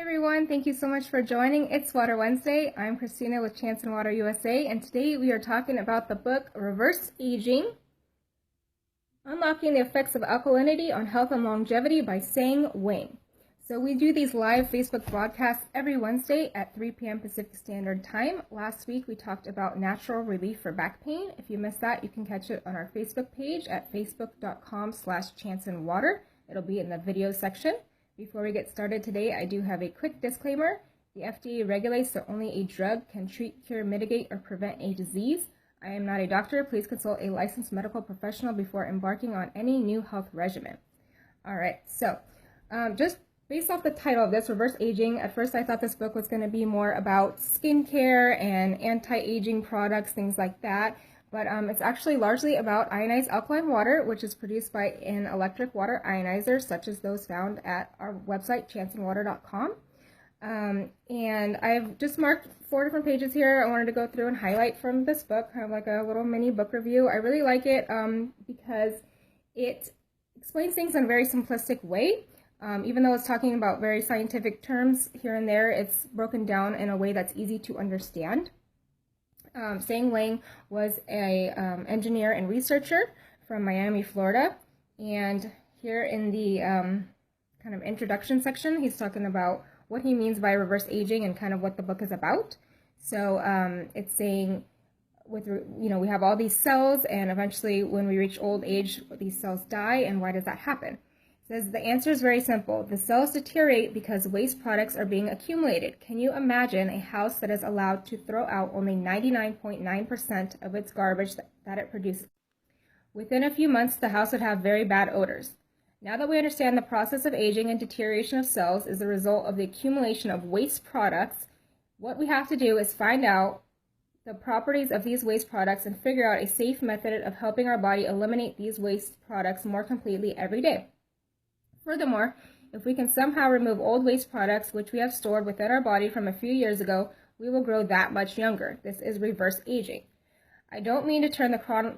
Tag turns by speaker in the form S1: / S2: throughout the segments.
S1: Hey everyone, thank you so much for joining. It's Water Wednesday. I'm Christina with Chanson Water USA, and today we are talking about the book Reverse Aging, Unlocking the Effects of Alkalinity on Health and Longevity by Sang Whang. So we do these live Facebook broadcasts every Wednesday at 3 p.m. Pacific Standard Time. Last week we talked about natural relief for back pain. If you missed that, you can catch it on our Facebook page at facebook.com/chansonwater. It'll be in the video section. Before we get started today, I do have a quick disclaimer. The FDA regulates that only a drug can treat, cure, mitigate, or prevent a disease. I am not a doctor. Please consult a licensed medical professional before embarking on any new health regimen. All right, so just based off the title of this, Reverse Aging, at first I thought this book was going to be more about skincare and anti-aging products, things like that. But it's actually largely about ionized alkaline water, which is produced by an electric water ionizer, such as those found at our website, chansonwater.com. And I've just marked 4 different pages here. I wanted to go through and highlight from this book, kind of like a little mini book review. I really like it because it explains things in a very simplistic way. Even though it's talking about very scientific terms here and there, it's broken down in a way that's easy to understand. Sang Whang was an engineer and researcher from Miami, Florida, and here in the kind of introduction section, he's talking about what he means by reverse aging and kind of what the book is about. So it's saying, we have all these cells, and eventually when we reach old age, these cells die, and why does that happen? Says the answer is very simple. The cells deteriorate because waste products are being accumulated. Can you imagine a house that is allowed to throw out only 99.9% of its garbage that it produces? Within a few months, the house would have very bad odors. Now that we understand the process of aging and deterioration of cells is the result of the accumulation of waste products, what we have to do is find out the properties of these waste products and figure out a safe method of helping our body eliminate these waste products more completely every day. Furthermore, if we can somehow remove old waste products which we have stored within our body from a few years ago, we will grow that much younger. This is reverse aging. I don't mean to turn the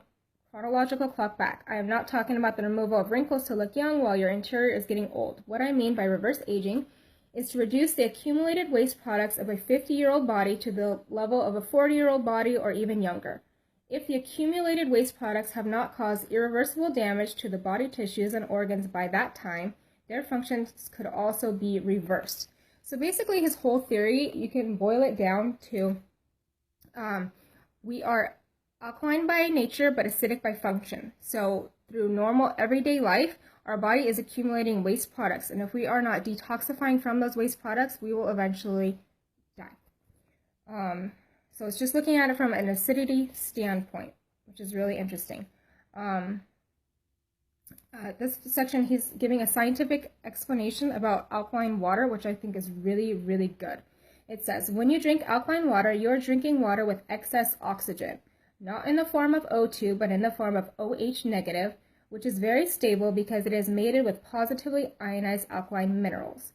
S1: chronological clock back. I am not talking about the removal of wrinkles to look young while your interior is getting old. What I mean by reverse aging is to reduce the accumulated waste products of a 50-year-old body to the level of a 40-year-old body or even younger. If the accumulated waste products have not caused irreversible damage to the body tissues and organs by that time, their functions could also be reversed. So basically his whole theory, you can boil it down to we are alkaline by nature but acidic by function. So through normal everyday life, our body is accumulating waste products, and if we are not detoxifying from those waste products, we will eventually die. So it's just looking at it from an acidity standpoint, which is really interesting. This section, he's giving a scientific explanation about alkaline water, which I think is really, really good. It says, when you drink alkaline water, you're drinking water with excess oxygen, not in the form of O2, but in the form of OH negative, which is very stable because it is mated with positively ionized alkaline minerals.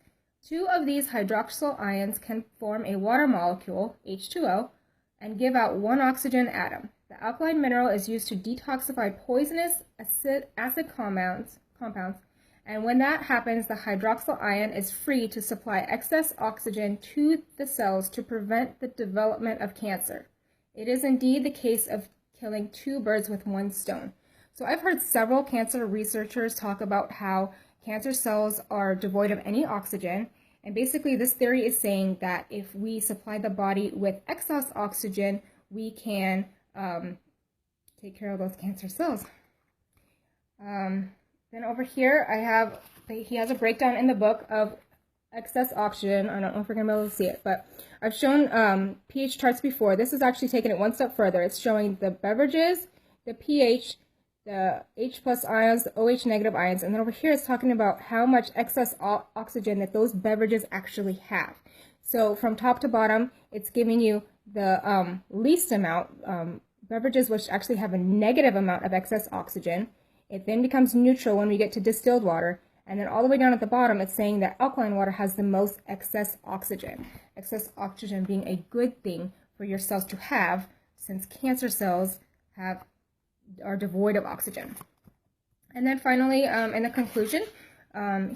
S1: 2 of these hydroxyl ions can form a water molecule, H2O, and give out 1 oxygen atom. The alkaline mineral is used to detoxify poisonous acid compounds, and when that happens, the hydroxyl ion is free to supply excess oxygen to the cells to prevent the development of cancer. It is indeed the case of killing 2 birds with 1 stone. So I've heard several cancer researchers talk about how cancer cells are devoid of any oxygen. And basically this theory is saying that if we supply the body with excess oxygen, we can take care of those cancer cells. Then over here he has a breakdown in the book of excess oxygen. I don't know if we're going to be able to see it, but I've shown pH charts before. This is actually taking it one step further. It's showing the beverages, the pH, the H+ ions, the OH negative ions, and then over here it's talking about how much excess oxygen that those beverages actually have. So from top to bottom, it's giving you the least amount, beverages which actually have a negative amount of excess oxygen. It then becomes neutral when we get to distilled water, and then all the way down at the bottom, it's saying that alkaline water has the most excess oxygen. Excess oxygen being a good thing for your cells to have, since cancer cells are devoid of oxygen. And then finally, in the conclusion,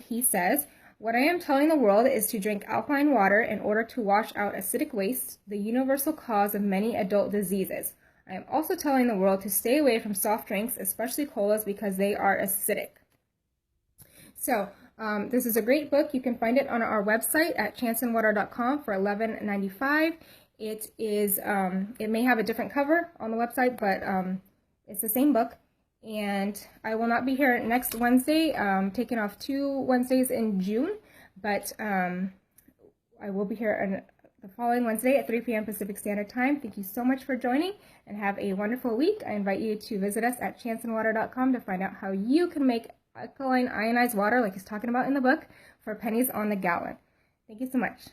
S1: he says, What I am telling the world is to drink alkaline water in order to wash out acidic waste, the universal cause of many adult diseases. I am also telling the world to stay away from soft drinks, especially colas, because they are acidic. So this is a great book. You can find it on our website at chansonwater.com for $11.95. It is, it may have a different cover on the website, but it's the same book. And I will not be here next Wednesday, taking off 2 Wednesdays in June, but I will be here on the following Wednesday at 3 p.m. Pacific Standard Time. Thank you so much for joining, and have a wonderful week. I invite you to visit us at chansonwater.com to find out how you can make alkaline ionized water, like he's talking about in the book, for pennies on the gallon. Thank you so much.